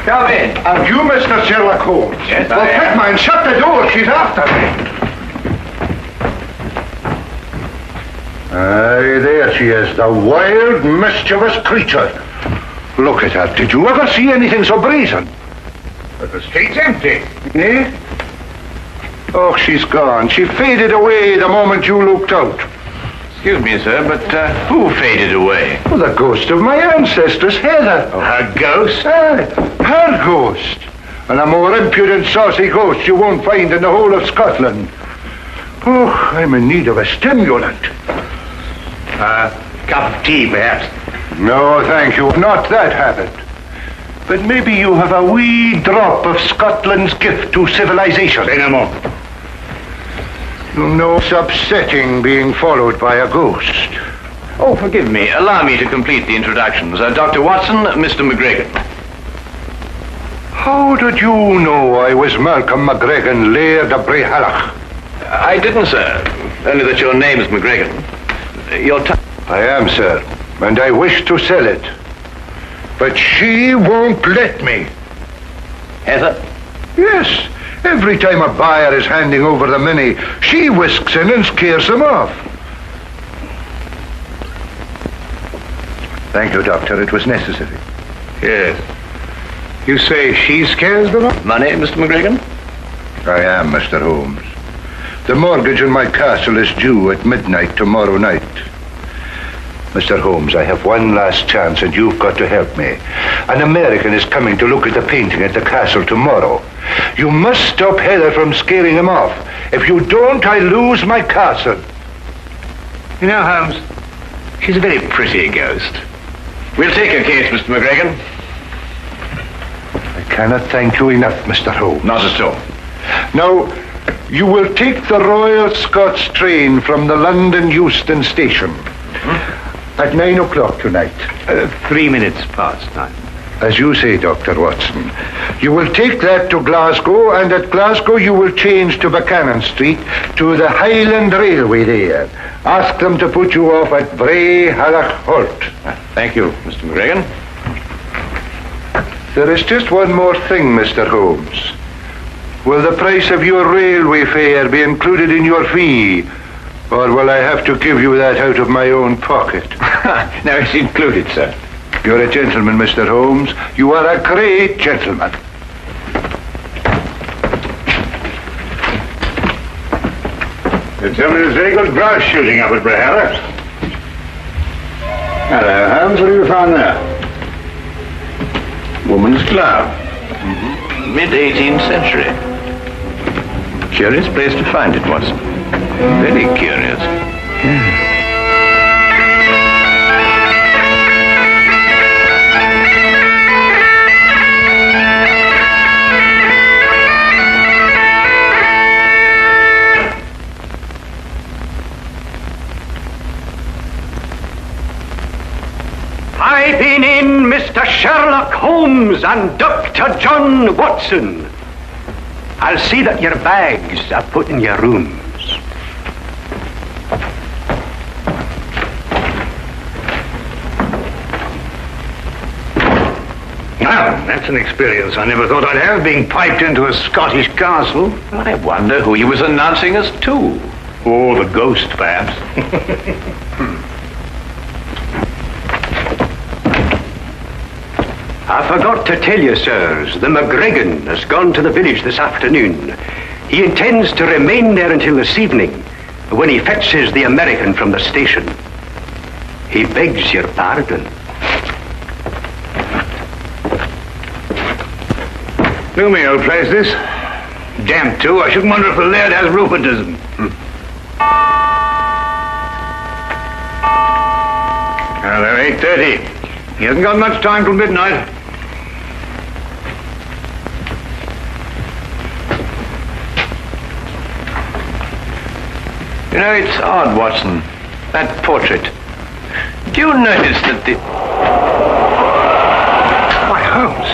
Come in. And you, Mr. Sherlock Holmes? Yes, well, I am. quick, man, shut the door. She's after me. Aye, there she is, the wild, mischievous creature. Look at her. Did you ever see anything so brazen? But the street's empty. Eh? Oh, she's gone. She faded away the moment you looked out. Excuse me, sir, but who faded away? Well, the ghost of my ancestors, Heather. Oh, her ghost? Aye, her ghost. And a more impudent, saucy ghost you won't find in the whole of Scotland. Oh, I'm in need of a stimulant. Cup of tea, perhaps? No, thank you. Not that habit. But maybe you have a wee drop of Scotland's gift to civilization. Say no more. You know, it's upsetting being followed by a ghost. Oh, forgive me. Allow me to complete the introductions. Dr. Watson, Mr. McGregor. How did you know I was Malcolm McGregor, Laird of Brehallach? I didn't, sir. Only that your name is McGregor. I am, sir, and I wish to sell it. But she won't let me. Heather? Yes. Every time a buyer is handing over the money, she whisks in and scares them off. Thank you, Doctor. It was necessary. Yes. You say she scares them off? Money, Mr. McGregor? I am, Mr. Holmes. The mortgage on my castle is due at midnight tomorrow night. Mr. Holmes, I have one last chance and you've got to help me. An American is coming to look at the painting at the castle tomorrow. You must stop Heather from scaring him off. If you don't, I lose my castle. You know, Holmes, she's a very pretty ghost. We'll take her case, Mr. McGregor. I cannot thank you enough, Mr. Holmes. Not at all. Now, you will take the Royal Scots train from the London Euston station. At 9 o'clock tonight. 3 minutes past 9. As you say, Dr. Watson. You will take that to Glasgow, and at Glasgow you will change to Buchanan Street to the Highland Railway there. Ask them to put you off at Brehallach Halt. Thank you, Mr. McGregor. There is just one more thing, Mr. Holmes. Will the price of your railway fare be included in your fee? Or will I have to give you that out of my own pocket? No, it's included, sir. You're a gentleman, Mr. Holmes. You are a great gentleman. You tell me there's very good grouse shooting up at Brehallach. Hello, Holmes. What have you found there? Woman's glove. Mm-hmm. Mid-18th century. Curious place to find it, Watson. Very curious. I've been in, Mr. Sherlock Holmes and Dr. John Watson. I'll see that your bags are put in your rooms. Well, that's an experience I never thought I'd have, being piped into a Scottish castle. I wonder who he was announcing us to. Or the ghost, perhaps. I forgot to tell you, sirs, the McGregor has gone to the village this afternoon. He intends to remain there until this evening, when he fetches the American from the station. He begs your pardon. Gloomy old place, this. Damp, too. I shouldn't wonder if the laird has rheumatism. Now, they're 8:30. He hasn't got much time till midnight. You know, it's odd, Watson. That portrait. Do you notice that the... Why, Holmes.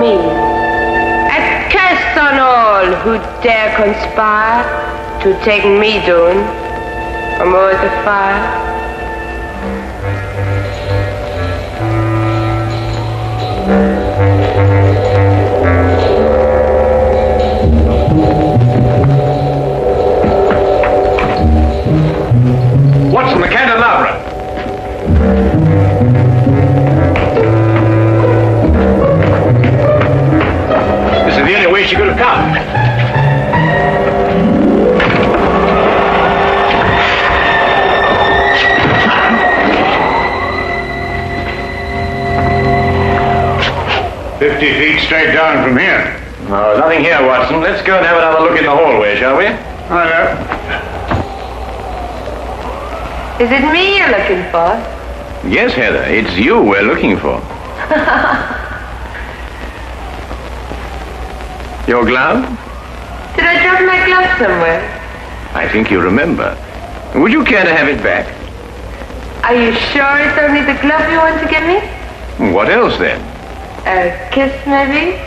me. A curse on all who dare conspire to take me down from o'er the fire. Watson, the candelabra. This is the only way she could have come. "50 feet straight down from here." No, nothing here, Watson. Let's go and have another look in the hallway, shall we? I know. Is it me you're looking for? Yes, Heather, it's you we're looking for. Your glove? Did I drop my glove somewhere? I think you remember. Would you care to have it back? Are you sure it's only the glove you want to give me? What else then? A kiss, maybe?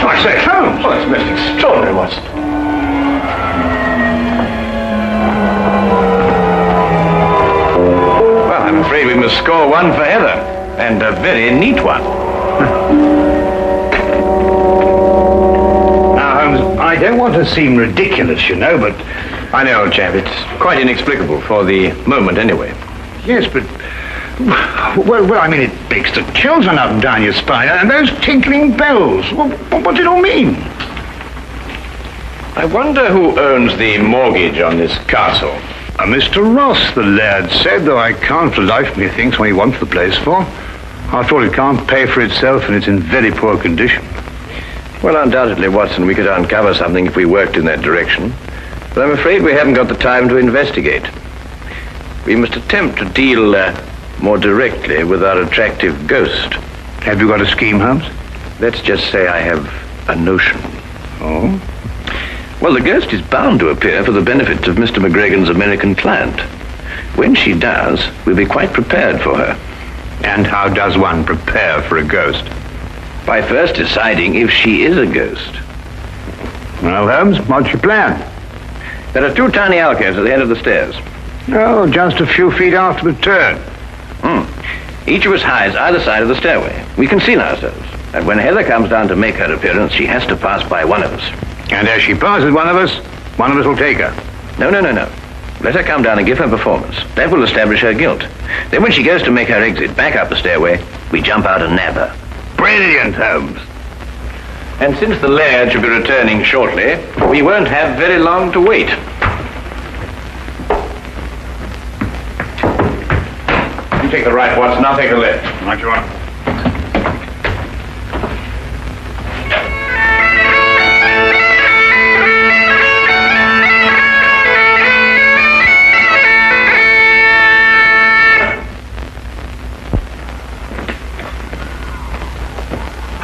I say, Holmes. Oh, it's most extraordinary, Watson. Well, I'm afraid we must score one for Heather, and a very neat one. Now, Holmes, I don't want to seem ridiculous, you know, but... I know, old chap, it's quite inexplicable for the moment anyway. Yes, but... Well, I mean, it makes the chills run up and down your spine, and those tinkling bells. What's it all mean? I wonder who owns the mortgage on this castle. Mr. Ross, the lad said, though I can't for the life of me think what he wants the place for. After all, it can't pay for itself, and it's in very poor condition. Well, undoubtedly, Watson, we could uncover something if we worked in that direction. But I'm afraid we haven't got the time to investigate. We must attempt to deal more directly with our attractive ghost. Have you got a scheme, Holmes? Let's just say I have a notion. Oh? Well, the ghost is bound to appear for the benefit of Mr. McGregor's American client. When she does, we'll be quite prepared for her. And how does one prepare for a ghost? By first deciding if she is a ghost. Well, Holmes, what's your plan? There are two tiny alcoves at the head of the stairs. Oh, just a few feet after the turn. Each of us hides either side of the stairway. We conceal ourselves. And when Heather comes down to make her appearance, she has to pass by one of us. And as she passes one of us will take her. No. Let her come down and give her performance. That will establish her guilt. Then when she goes to make her exit back up the stairway, we jump out and nab her. Brilliant, Holmes. And since the laird should be returning shortly, we won't have very long to wait. You take the right, Watson. I'll take the left. Right you are.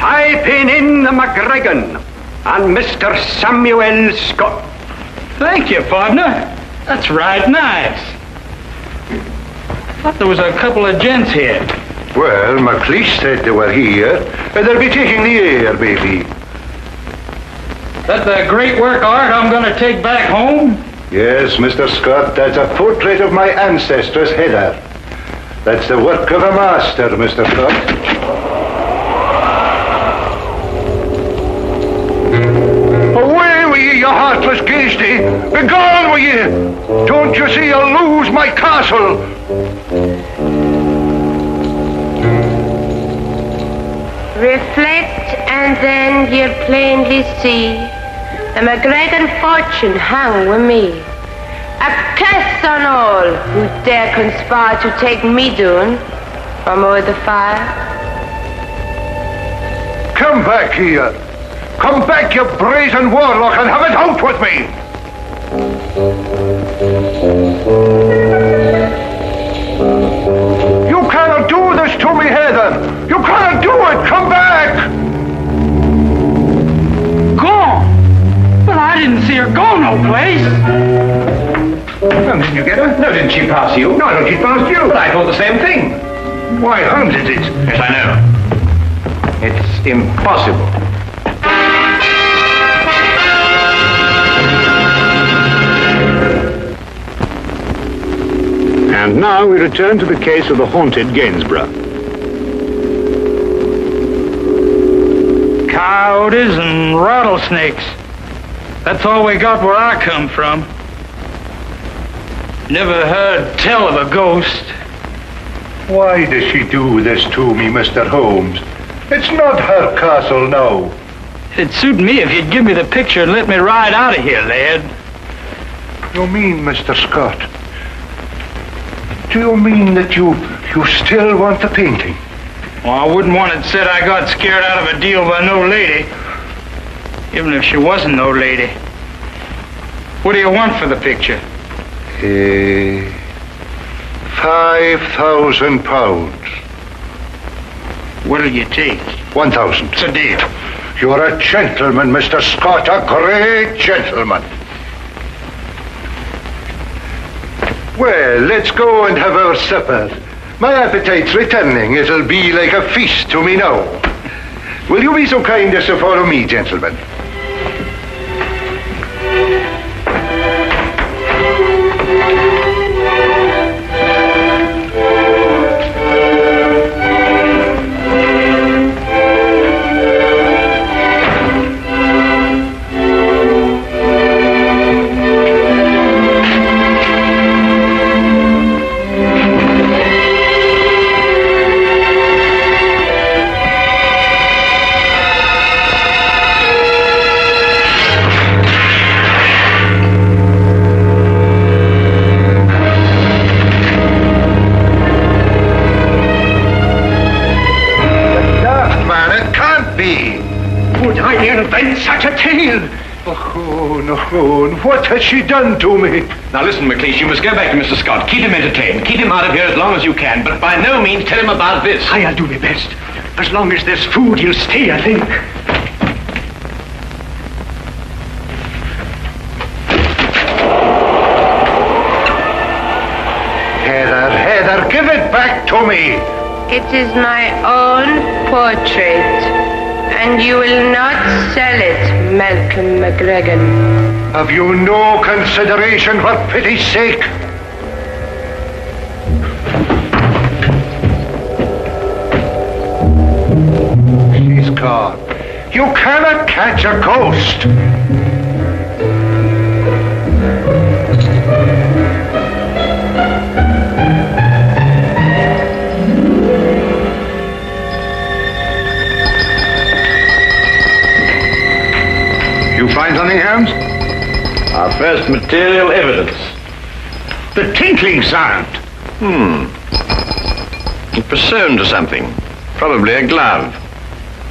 I've been in the McGregor and Mr. Samuel Scott. Thank you, partner. That's right nice. Thought there was a couple of gents here. Well, McLeish said they were here. They'll be taking the air, maybe. That the great work of art I'm going to take back home? Yes, Mr. Scott, that's a portrait of my ancestors, Heather. That's the work of a master, Mr. Scott. Away with ye, you heartless ghasty! Begone with ye! Don't you see I'll lose my castle? Reflect, and then you'll plainly see the McGregor fortune hung with me. A curse on all who dare conspire to take me down from o'er the fire. Come back here. Come back, you brazen warlock, and have it out with me! You cannot do this to me, Heather! You cannot do it! Come back! no place. Well, didn't you get her? No, didn't she pass you? No, I thought she passed you. But I thought the same thing. Why, Holmes, it is. Yes, I know. It's impossible. And now we return to the case of the haunted Gainsborough. Coyotes and rattlesnakes. That's all we got where I come from. Never heard tell of a ghost. Why does she do this to me, Mr. Holmes? It's not her castle now. It'd suit me if you'd give me the picture and let me ride out of here, lad. You mean, Mr. Scott? Do you mean that you still want the painting? Well, I wouldn't want it said I got scared out of a deal by no lady. Even if she wasn't no lady. What do you want for the picture? £5,000. What'll you take? 1,000. It's a deal. You're a gentleman, Mr. Scott, a great gentleman. Well, let's go and have our supper. My appetite's returning. It'll be like a feast to me now. Will you be so kind as to follow me, gentlemen? Such a tale! Oh, no. What has she done to me? Now listen, McLeish, you must go back to Mr. Scott. Keep him entertained. Keep him out of here as long as you can, but by no means tell him about this. I'll do my best. As long as there's food, he'll stay, I think. Heather, give it back to me! It is my own portrait, and you will not sell it, Malcolm McGregor. Have you no consideration for pity's sake? She's gone. You cannot catch a ghost. You find something, Holmes? Our first material evidence. The tinkling sound. It was sewn to something. Probably a glove.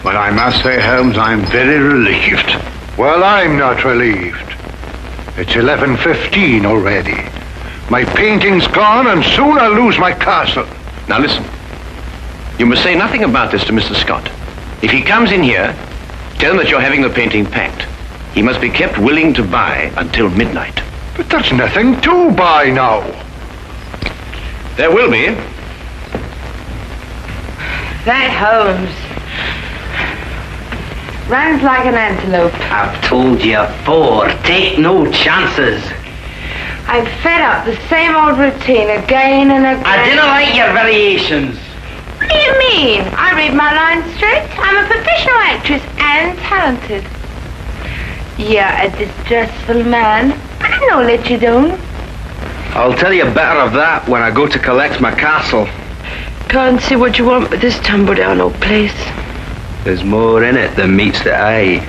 But I must say, Holmes, I'm very relieved. Well, I'm not relieved. It's 11:15 already. My painting's gone, and soon I'll lose my castle. Now listen. You must say nothing about this to Mr. Scott. If he comes in here, tell him that you're having the painting packed. He must be kept willing to buy until midnight. But there's nothing to buy now. There will be. That Holmes runs like an antelope. I've told you before, take no chances. I'm fed up the same old routine again and again. I didn't like your variations. What do you mean? I read my lines straight. I'm a professional actress and talented. You're a distrustful man, but I know let you down. I'll tell you better of that when I go to collect my castle. Can't see what you want with this tumble-down old place. There's more in it than meets the eye.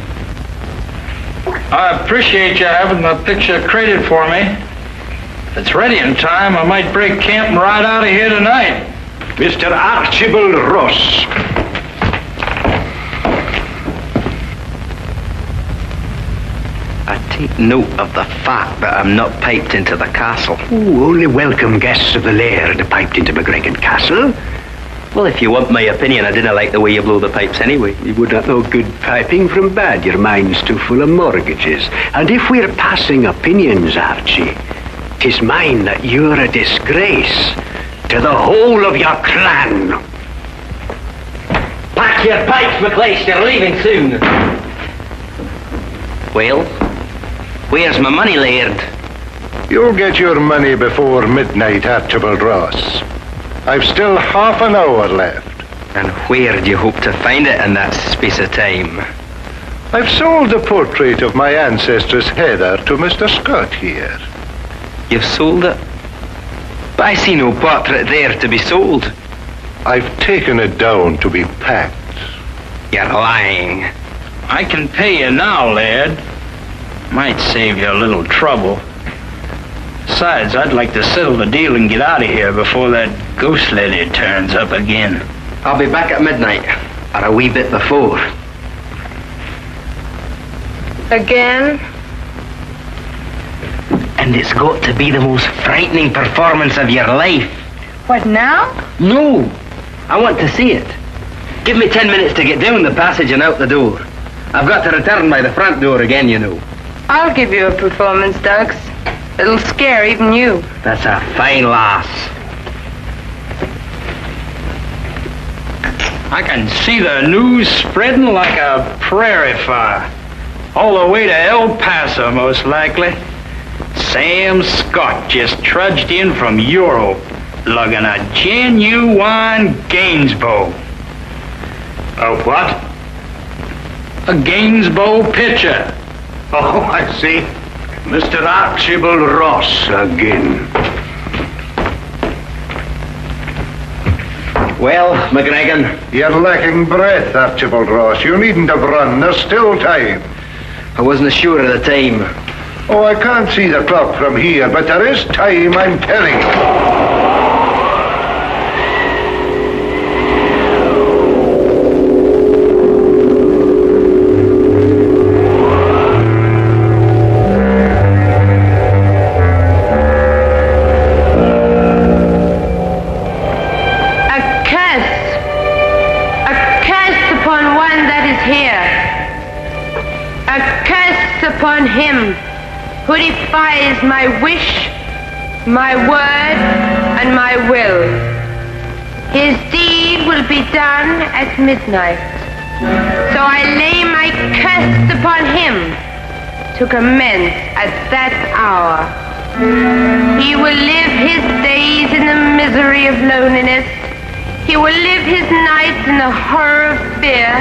I appreciate you having the picture crated for me. If it's ready in time, I might break camp and ride out of here tonight. Mr. Archibald Ross. I take note of the fact that I'm not piped into the castle. Ooh, only welcome guests of the laird piped into McGregor Castle. Well, if you want my opinion, I didn't like the way you blow the pipes anyway. You would not know good piping from bad. Your mind's too full of mortgages. And if we're passing opinions, Archie, 'tis mine that you're a disgrace to the whole of your clan. Pack your pipes, McLeish, you're leaving soon. Well, where's my money, Laird? You'll get your money before midnight, Archibald Ross. I've still half an hour left. And where do you hope to find it in that space of time? I've sold the portrait of my ancestress Heather to Mr. Scott here. You've sold it? But I see no portrait there to be sold. I've taken it down to be packed. You're lying. I can pay you now, lad. Might save you a little trouble. Besides, I'd like to settle the deal and get out of here before that ghost lady turns up again. I'll be back at midnight, or a wee bit before. Again? And it's got to be the most frightening performance of your life. What now? No, I want to see it. Give me 10 minutes to get down the passage and out the door. I've got to return by the front door again, you know. I'll give you a performance, Dux. It'll scare even you. That's a fine lass. I can see the news spreading like a prairie fire. All the way to El Paso, most likely. Sam Scott just trudged in from Europe, lugging a genuine Gainsborough. A what? A Gainsborough pitcher. Oh, I see. Mr. Archibald Ross again. Well, McGregor. You're lacking breath, Archibald Ross. You needn't have run. There's still time. I wasn't sure of the time. Oh, I can't see the clock from here, but there is time, I'm telling you. Upon him who defies my wish, my word, and my will. His deed will be done at midnight. So I lay my curse upon him to commence at that hour. He will live his days in the misery of loneliness. He will live his nights in the horror of fear.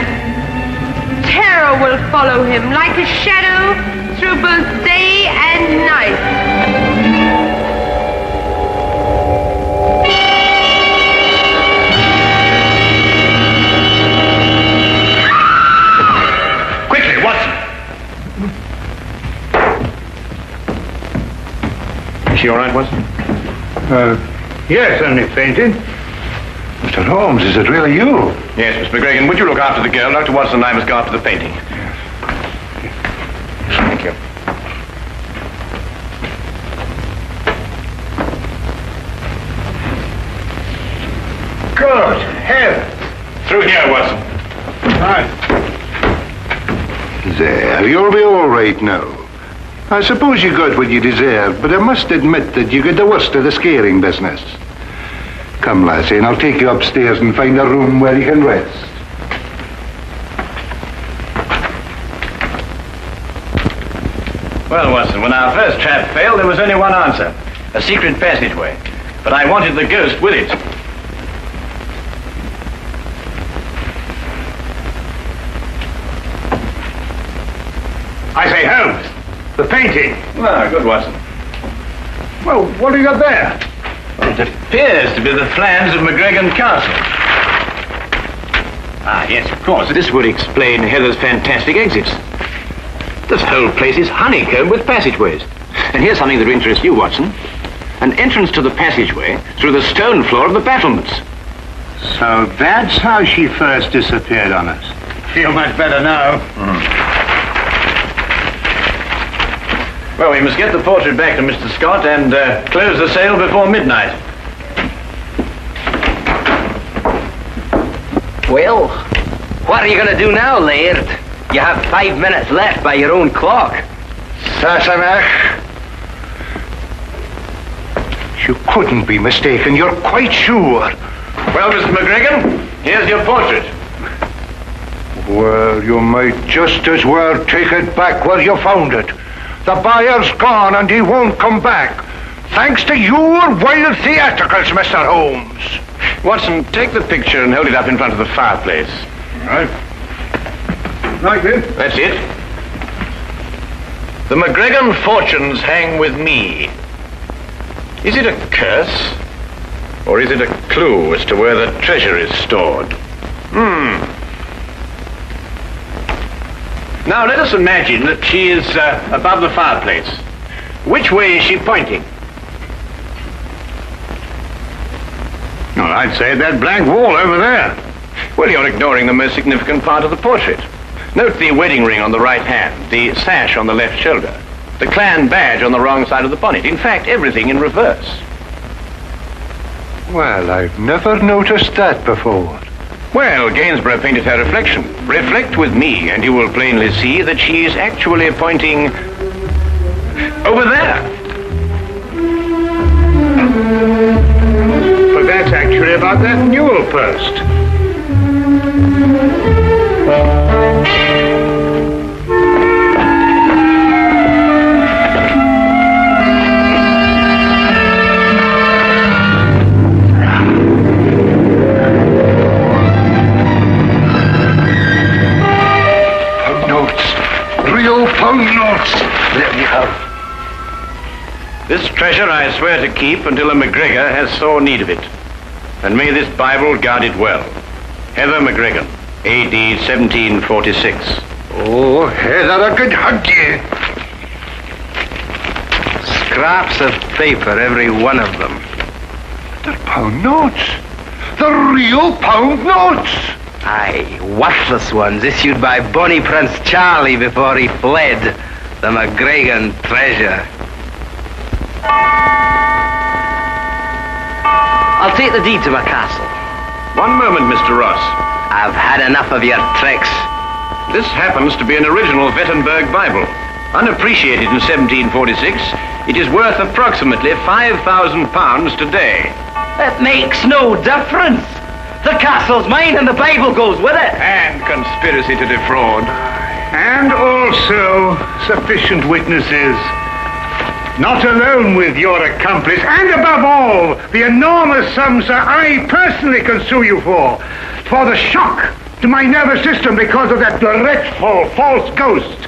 Terror will follow him like a shadow through both day and night. Quickly, Watson! Is she all right, Watson? Yes, only fainted. Mr. Holmes, is it really you? Yes, Miss McGregor. Would you look after the girl? Dr. Watson and I must go after the painting. Thank you. Good heavens. Through here, Watson. Right. There, you'll be all right now. I suppose you got what you deserved, but I must admit that you get the worst of the scaring business. Come, lassie, and I'll take you upstairs and find a room where you can rest. Well, Watson, when our first trap failed, there was only one answer. A secret passageway. But I wanted the ghost with it. I say, Holmes, the painting. Ah, good, Watson. Well, what do you got there? Well, it appears to be the plans of McGregor Castle. Ah, yes, of course. This would explain Heather's fantastic exits. This whole place is honeycombed with passageways. And here's something that will interest you, Watson. An entrance to the passageway through the stone floor of the battlements. So that's how she first disappeared on us. Feel much better now. Well, we must get the portrait back to Mr. Scott and close the sale before midnight. Well, what are you going to do now, Laird? You have 5 minutes left by your own clock. Sassenach. You couldn't be mistaken. You're quite sure. Well, Mr. McGregor, here's your portrait. Well, you might just as well take it back where you found it. The buyer's gone and he won't come back. Thanks to your wild theatricals, Mr. Holmes. Watson, take the picture and hold it up in front of the fireplace. Right. Like this? That's it. The McGregor fortunes hang with me. Is it a curse? Or is it a clue as to where the treasure is stored? Now let us imagine that she is above the fireplace. Which way is she pointing? Well, I'd say that blank wall over there. Well, you're ignoring the most significant part of the portrait. Note the wedding ring on the right hand, the sash on the left shoulder, the clan badge on the wrong side of the bonnet. In fact, everything in reverse. Well, I've never noticed that before. Well, Gainsborough painted her reflection. Reflect with me, and you will plainly see that she is actually pointing over there. But that's actually about that newel post. There you have. This treasure I swear to keep until a McGregor has sore need of it. And may this Bible guard it well. Heather McGregor, A.D. 1746. Oh, Heather, I could hug you. Scraps of paper, every one of them. They're pound notes. The real pound notes. Aye, worthless ones issued by Bonnie Prince Charlie before he fled. The McGregor treasure. I'll take the deed to my castle. One moment, Mr. Ross. I've had enough of your tricks. This happens to be an original Wittenberg Bible. Unappreciated in 1746, it is worth approximately £5,000 today. It makes no difference. The castle's mine and the Bible goes with it. And conspiracy to defraud. And also sufficient witnesses. Not alone with your accomplice, and above all, the enormous sums that I personally can sue you for the shock to my nervous system because of that dreadful false ghost.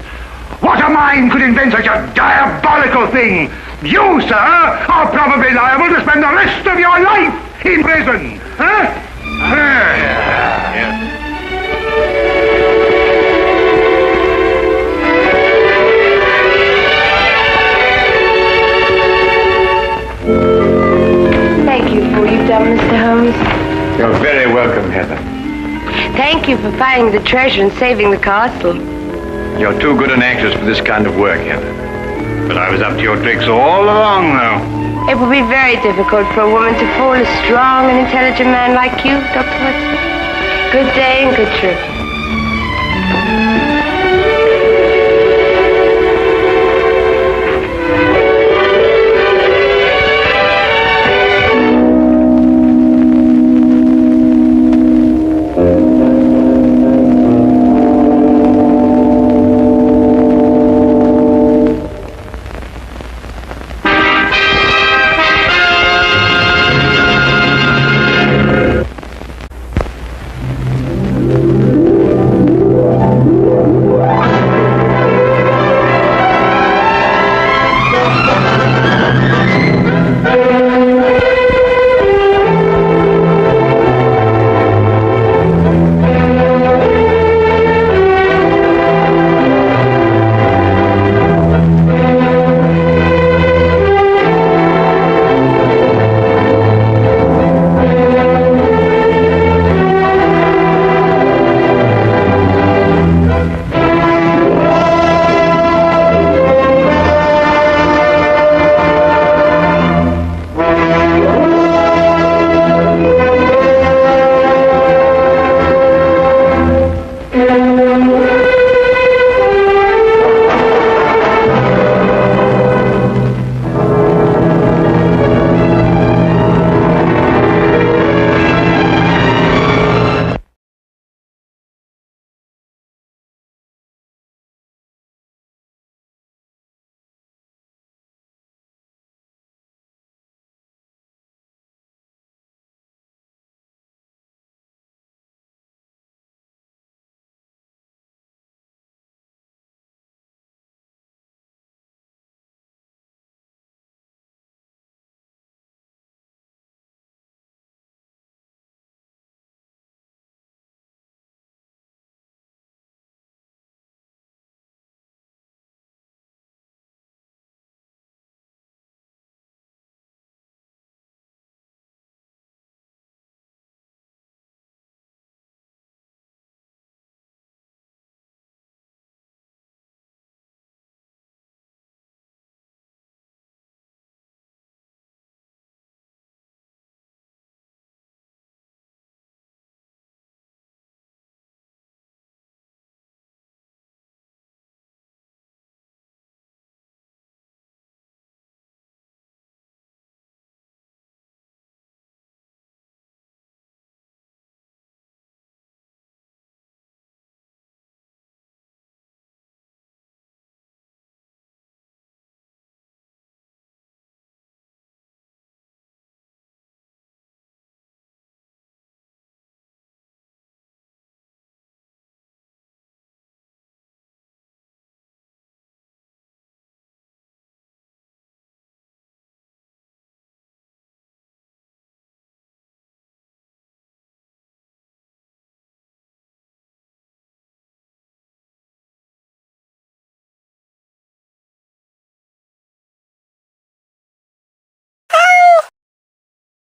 What a mind could invent such a diabolical thing? You, sir, are probably liable to spend the rest of your life in prison. Huh? Thank you for what you've done, Mr. Holmes. You're very welcome, Heather. Thank you for finding the treasure and saving the castle. You're too good an actress for this kind of work, Heather. But I was up to your tricks all along, though. It would be very difficult for a woman to fool a strong and intelligent man like you, Dr. Watson. Good day and good trip.